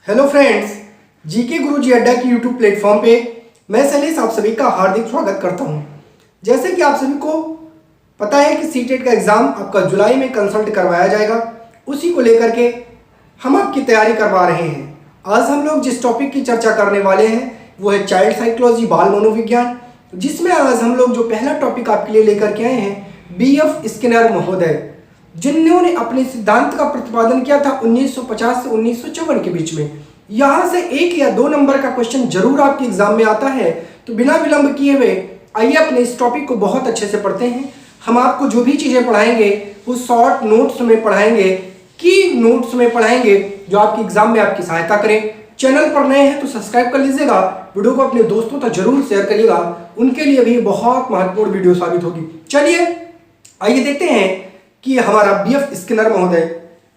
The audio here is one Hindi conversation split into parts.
हेलो फ्रेंड्स, जीके गुरुजी अड्डा की यूट्यूब प्लेटफॉर्म पे मैं शैलेश आप सभी का हार्दिक स्वागत करता हूं। जैसे कि आप सभी को पता है कि सीटेट का एग्ज़ाम आपका जुलाई में कंसल्ट करवाया जाएगा, उसी को लेकर के हम आपकी तैयारी करवा रहे हैं। आज हम लोग जिस टॉपिक की चर्चा करने वाले हैं वो है चाइल्ड साइकोलॉजी, बाल मनोविज्ञान, जिसमें आज हम लोग जो पहला टॉपिक आपके लिए लेकर के आए हैं बीएफ स्किनर महोदय, जिन्होंने अपने सिद्धांत का प्रतिपादन किया था 1950 से 1954 के बीच में। यहाँ से 1 या 2 नंबर का क्वेश्चन जरूर आपके एग्जाम में आता है, तो बिना विलंब किए हुए आइए अपने इस टॉपिक को बहुत अच्छे से पढ़ते हैं। हम आपको जो भी चीज़ें पढ़ाएंगे वो शॉर्ट नोट्स में पढ़ाएंगे, की नोट्स में पढ़ाएंगे, जो आपके एग्जाम में आपकी सहायता करें। चैनल पर नए हैं तो सब्सक्राइब कर लीजिएगा, वीडियो को अपने दोस्तों तक जरूर शेयर करिएगा, उनके लिए भी बहुत महत्वपूर्ण वीडियो साबित होगी। चलिए आइए देखते हैं कि हमारा बीएफ स्किनर महोदय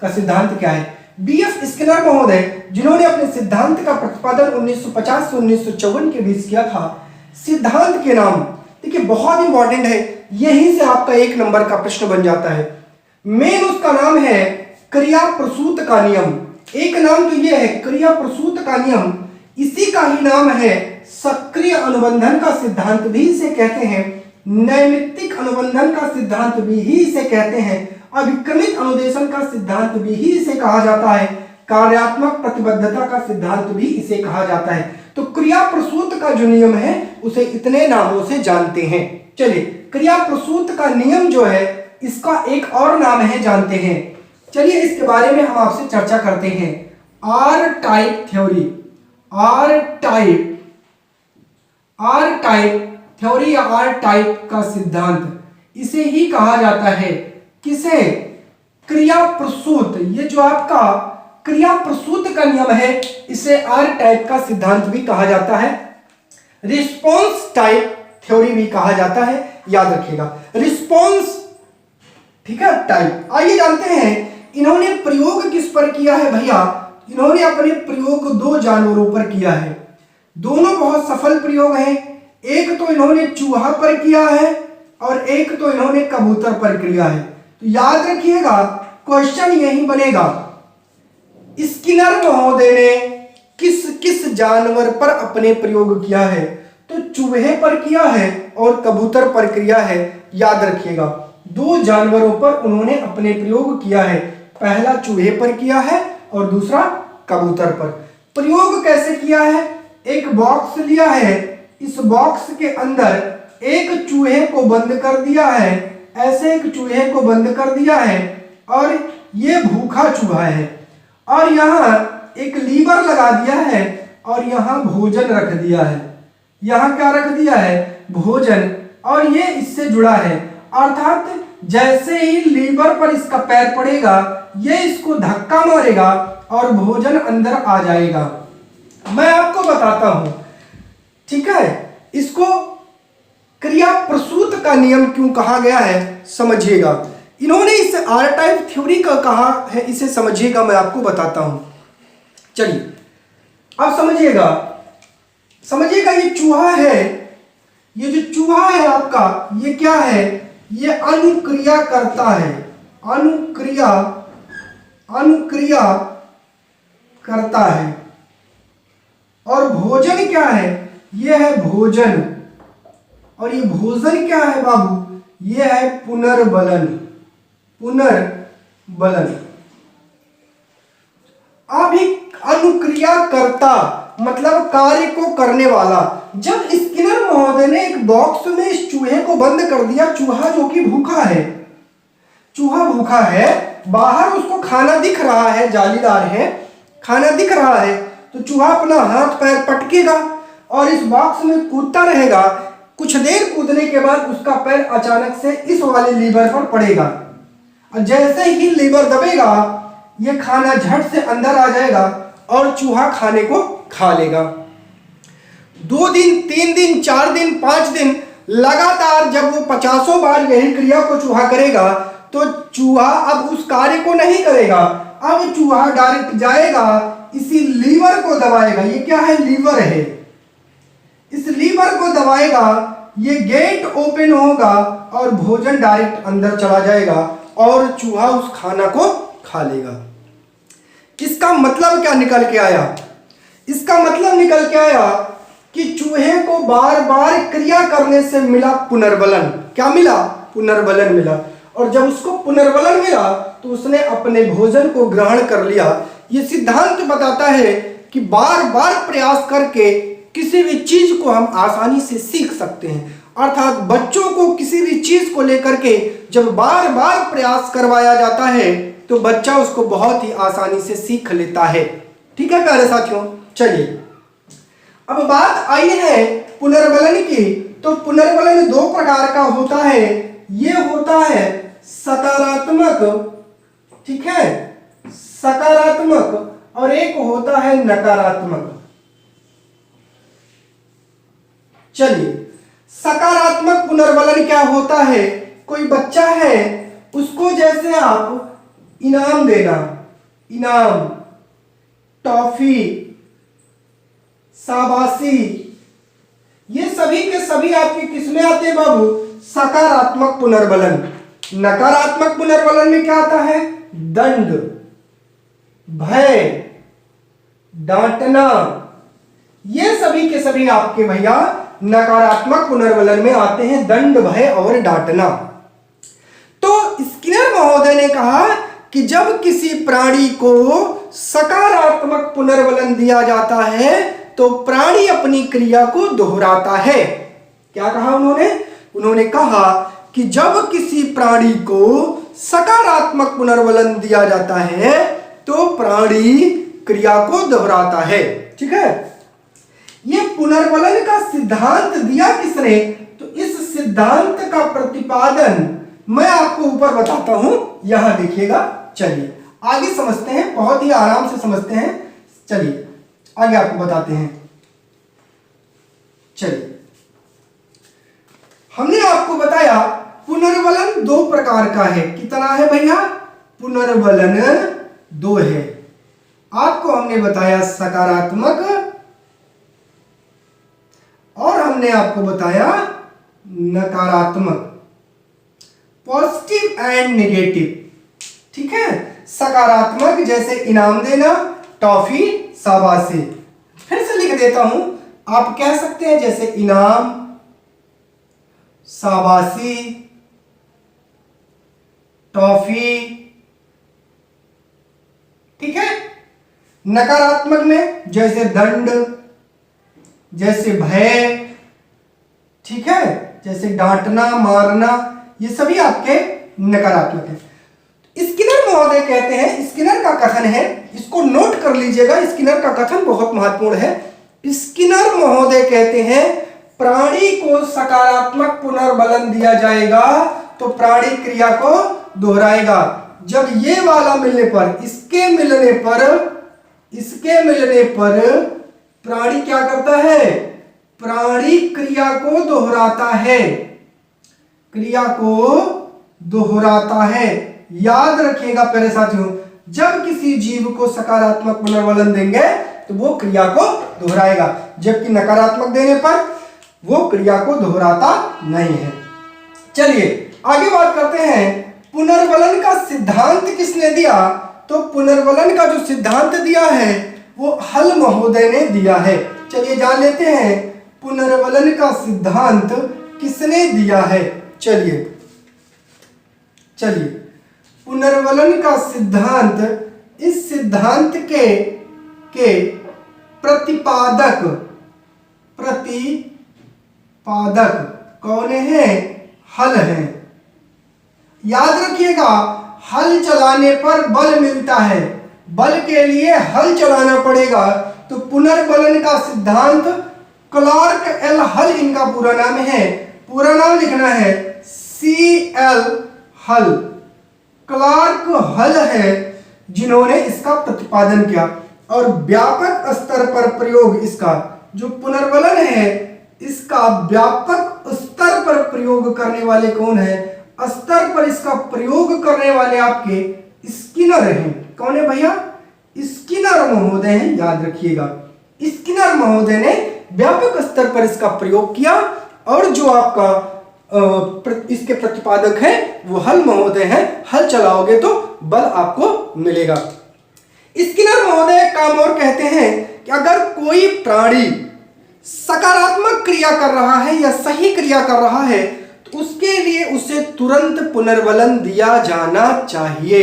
का सिद्धांत क्या है। बीएफ स्किनर महोदय जिन्होंने अपने सिद्धांत का प्रतिपादन 1950 से 1954 के बीच किया था। सिद्धांत के नाम देखिए बहुत इंपॉर्टेंट है, यहीं से आपका 1 नंबर का प्रश्न बन जाता है। मेन उसका नाम है क्रिया प्रसूत का नियम। एक नाम तो यह है क्रिया प्रसूत का नियम, इसी का ही नाम है सक्रिय अनुबंधन का सिद्धांत भी इसे कहते हैं, नैमित्तिक अनुबंधन का सिद्धांत भी ही इसे कहते हैं, अभिक्रमित अनुदेशन का सिद्धांत भी ही इसे कहा जाता है, कार्यात्मक प्रतिबद्धता का सिद्धांत भी इसे कहा जाता है। तो क्रिया प्रसूत का जो नियम है उसे इतने नामों से जानते हैं। चलिए क्रिया प्रसूत का नियम जो है इसका एक और नाम है, जानते हैं। चलिए इसके बारे में हम आपसे चर्चा करते हैं। R type theory, R type theory या आर टाइप का सिद्धांत, इसे ही कहा जाता है किसे? क्रिया प्रसूत। ये जो आपका क्रिया प्रसूत का नियम है इसे आर टाइप का सिद्धांत भी कहा जाता है, रिस्पॉन्स टाइप थ्योरी भी कहा जाता है, याद रखिएगा रिस्पॉन्स, ठीक है, टाइप। आइए जानते हैं इन्होंने प्रयोग किस पर किया है भैया। इन्होंने अपने प्रयोग 2 जानवरों पर किया है, दोनों बहुत सफल प्रयोग हैं। एक तो इन्होंने चूहा पर किया है और एक तो इन्होंने कबूतर पर किया है। तो याद रखिएगा क्वेश्चन यही बनेगा, स्किनर महोदय ने किस किस जानवर पर अपने प्रयोग किया है? तो चूहे पर किया है और कबूतर पर किया है। याद रखिएगा 2 जानवरों पर उन्होंने अपने प्रयोग किया है, पहला चूहे पर किया है और दूसरा कबूतर पर। प्रयोग कैसे किया है? एक बॉक्स लिया है, इस बॉक्स के अंदर एक चूहे को बंद कर दिया है, ऐसे एक चूहे को बंद कर दिया है और ये भूखा चूहा है, और यहाँ एक लीवर लगा दिया है और यहाँ भोजन रख दिया है। यहाँ क्या रख दिया है? भोजन, और ये इससे जुड़ा है, अर्थात जैसे ही लीवर पर इसका पैर पड़ेगा ये इसको धक्का मारेगा और भोजन अंदर आ जाएगा। मैं आपको बताता हूं, ठीक है, इसको क्रिया प्रसूत का नियम क्यों कहा गया है समझिएगा। इन्होंने इस आर टाइप थ्योरी का कहा है, इसे समझिएगा, मैं आपको बताता हूं। चलिए अब समझिएगा ये चूहा है, ये जो चूहा है आपका ये क्या है? ये अनुक्रिया करता है, अनुक्रिया करता है। और भोजन क्या है? ये है भोजन, और ये भोजन क्या है बाबू? ये है पुनर्बलन। अभी अनुक्रिया करता मतलब कार्य को करने वाला। जब स्किनर महोदय ने एक बॉक्स में इस चूहे को बंद कर दिया, चूहा जो कि भूखा है, चूहा भूखा है, बाहर उसको खाना दिख रहा है, जालीदार है, खाना दिख रहा है, तो चूहा अपना हाथ पैर पटकेगा और इस बॉक्स में कूदता रहेगा। कुछ देर कूदने के बाद उसका पैर अचानक से इस वाले लीवर पर पड़ेगा, और जैसे ही लीवर दबेगा ये खाना झट से अंदर आ जाएगा और चूहा खाने को खा लेगा। 2 दिन, 3 दिन, 4 दिन, 5 दिन लगातार जब वो 50 बार यही क्रिया को चूहा करेगा तो चूहा अब उस कार्य को नहीं करेगा। अब चूहा डायरेक्ट जाएगा, इसी लीवर को दबाएगा, ये क्या है? लीवर है, इस लीवर को दबाएगा, ये गेट ओपन होगा और भोजन डायरेक्ट अंदर चला जाएगा और चूहा उस खाना को खा लेगा। इसका मतलब क्या निकल के आया? इसका मतलब निकल के आया कि चूहे को बार बार क्रिया करने से मिला पुनर्बलन। क्या मिला? पुनर्बलन मिला। और जब उसको पुनर्बलन मिला तो उसने अपने भोजन को ग्रहण कर लिया। ये सिद्धांत बताता है कि बार बार प्रयास करके किसी भी चीज को हम आसानी से सीख सकते हैं। अर्थात बच्चों को किसी भी चीज को लेकर के जब बार बार प्रयास करवाया जाता है तो बच्चा उसको बहुत ही आसानी से सीख लेता है। ठीक है प्यारे साथियों, चलिए अब बात आई है पुनर्बलन की। तो पुनर्बलन दो प्रकार का होता है। ये होता है सकारात्मक, ठीक है, सकारात्मक, और एक होता है नकारात्मक। चलिए, सकारात्मक पुनर्बलन क्या होता है? कोई बच्चा है, उसको जैसे आप इनाम देना, इनाम, टॉफी, शाबाशी, ये सभी के सभी आपकी किसमें आते हैं बाबू? सकारात्मक पुनर्बलन। नकारात्मक पुनर्बलन में क्या आता है? दंड, भय, डांटना, ये सभी के सभी आपके भैया नकारात्मक पुनर्बलन में आते हैं। दंड, भय और डांटना। तो स्किनर महोदय ने कहा कि जब किसी प्राणी को सकारात्मक पुनर्बलन दिया जाता है तो प्राणी अपनी क्रिया को दोहराता है। क्या कहा उन्होंने? उन्होंने कहा कि जब किसी प्राणी को सकारात्मक पुनर्बलन दिया जाता है तो प्राणी क्रिया को दोहराता है। ठीक है, ये पुनर्बलन का सिद्धांत दिया किसने? तो इस सिद्धांत का प्रतिपादन मैं आपको ऊपर बताता हूं, यहां देखिएगा। चलिए आगे समझते हैं, बहुत ही आराम से समझते हैं। चलिए आगे आपको बताते हैं। चलिए, हमने आपको बताया पुनर्बलन दो प्रकार का है। कितना है भैया? पुनर्बलन दो है। आपको हमने बताया सकारात्मक और हमने आपको बताया नकारात्मक, पॉजिटिव एंड नेगेटिव। ठीक है, सकारात्मक जैसे इनाम देना, टॉफी, शाबाशी। फिर से लिख देता हूं, आप कह सकते हैं जैसे इनाम, शाबाशी, टॉफी। ठीक है, नकारात्मक में जैसे दंड, जैसे भय, ठीक है, जैसे डांटना, मारना, ये सभी आपके नकारात्मक है। स्किनर महोदय कहते हैं, स्किनर का कथन है, इसको नोट कर लीजिएगा, स्किनर का कथन बहुत महत्वपूर्ण है। स्किनर महोदय कहते हैं प्राणी को सकारात्मक पुनर्बलन दिया जाएगा तो प्राणी क्रिया को दोहराएगा। जब ये वाला मिलने पर, इसके मिलने पर प्राणी क्या करता है? प्राणी क्रिया को दोहराता है, क्रिया को दोहराता है। याद रखिएगा प्यारे साथियों, जब किसी जीव को सकारात्मक पुनर्बलन देंगे तो वो क्रिया को दोहराएगा, जबकि नकारात्मक देने पर वो क्रिया को दोहराता नहीं है। चलिए आगे बात करते हैं, पुनर्बलन का सिद्धांत किसने दिया? तो पुनर्बलन का जो सिद्धांत दिया है वो हल महोदय ने दिया है। चलिए जान लेते हैं पुनर्बलन का सिद्धांत किसने दिया है। चलिए पुनर्बलन का सिद्धांत, इस सिद्धांत के प्रतिपादक कौन है? हल है। याद रखिएगा, हल चलाने पर बल मिलता है, बल के लिए हल चलाना पड़ेगा। तो पुनर्बलन का सिद्धांत क्लार्क एल हल इनका पूरा नाम है। पूरा नाम लिखना है CL हल। क्लार्क हल है जिन्होंने इसका प्रतिपादन किया। और व्यापक स्तर पर प्रयोग, इसका जो पुनर्बलन है इसका व्यापक स्तर पर प्रयोग करने वाले कौन है? स्तर पर इसका प्रयोग करने वाले आपके स्किनर हैं। कौन है भैया? स्किनर महोदय हैं, याद रखिएगा। स्किनर महोदय ने व्यापक स्तर पर इसका प्रयोग किया और जो आपका इसके प्रतिपादक है वो हल महोदय हैं। हल चलाओगे तो बल आपको मिलेगा। स्किनर महोदय एक काम और कहते हैं कि अगर कोई प्राणी सकारात्मक क्रिया कर रहा है या सही क्रिया कर रहा है तो उसके लिए उसे तुरंत पुनर्बलन दिया जाना चाहिए।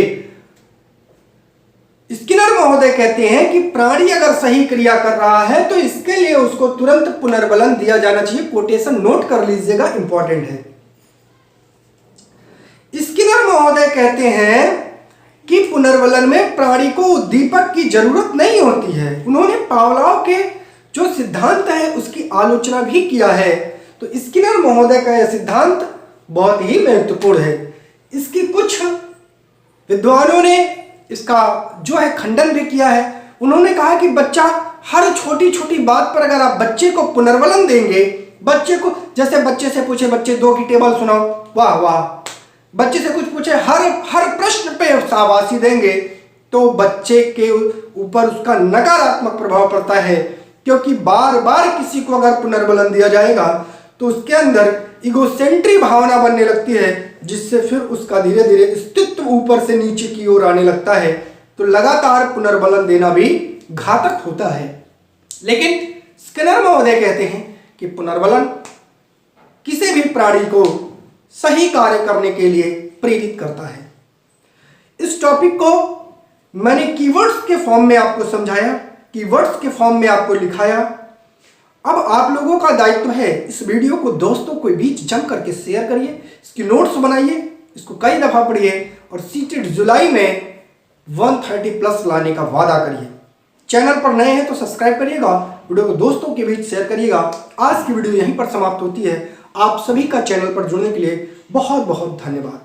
स्किनर महोदय कहते हैं कि प्राणी अगर सही क्रिया कर रहा है तो इसके लिए उसको तुरंत पुनर्बलन दिया जाना चाहिए। कोटेशन नोट कर लीजिएगा, इंपॉर्टेंट है। स्किनर महोदय कहते हैं कि पुनर्बलन में प्राणी को उद्दीपक की जरूरत नहीं होती है। उन्होंने पावलोव के जो सिद्धांत है उसकी आलोचना भी किया है। तो स्किनर महोदय का यह सिद्धांत बहुत ही महत्वपूर्ण है। इसकी कुछ विद्वानों ने इसका जो है खंडन भी किया है। उन्होंने कहा कि बच्चा हर छोटी छोटी बात पर अगर आप बच्चे को पुनर्बलन देंगे, बच्चे को जैसे बच्चे से पूछे बच्चे 2 की टेबल सुनाओ, वाह वाह, बच्चे से कुछ पूछे हर प्रश्न पे शाबाशी देंगे तो बच्चे के ऊपर उसका नकारात्मक प्रभाव पड़ता है। क्योंकि बार बार किसी को अगर पुनर्बलन दिया जाएगा तो उसके अंदर इगोसेंट्री भावना बनने लगती है, जिससे फिर उसका धीरे धीरे अस्तित्व ऊपर से नीचे की ओर आने लगता है। तो लगातार पुनर्बलन देना भी घातक होता है। लेकिन स्किनर महोदय कहते हैं कि पुनर्बलन किसी भी प्राणी को सही कार्य करने के लिए प्रेरित करता है। इस टॉपिक को मैंने कीवर्ड्स के फॉर्म में आपको समझाया, कीवर्ड्स के फॉर्म में आपको लिखाया। अब आप लोगों का दायित्व है इस वीडियो को दोस्तों के बीच जम करके शेयर करिए, इसकी नोट्स बनाइए, इसको कई दफा पढ़िए और सीटेट जुलाई में 130 प्लस लाने का वादा करिए। चैनल पर नए हैं तो सब्सक्राइब करिएगा, वीडियो को दोस्तों के बीच शेयर करिएगा। आज की वीडियो यहीं पर समाप्त होती है। आप सभी का चैनल पर जुड़ने के लिए बहुत बहुत धन्यवाद।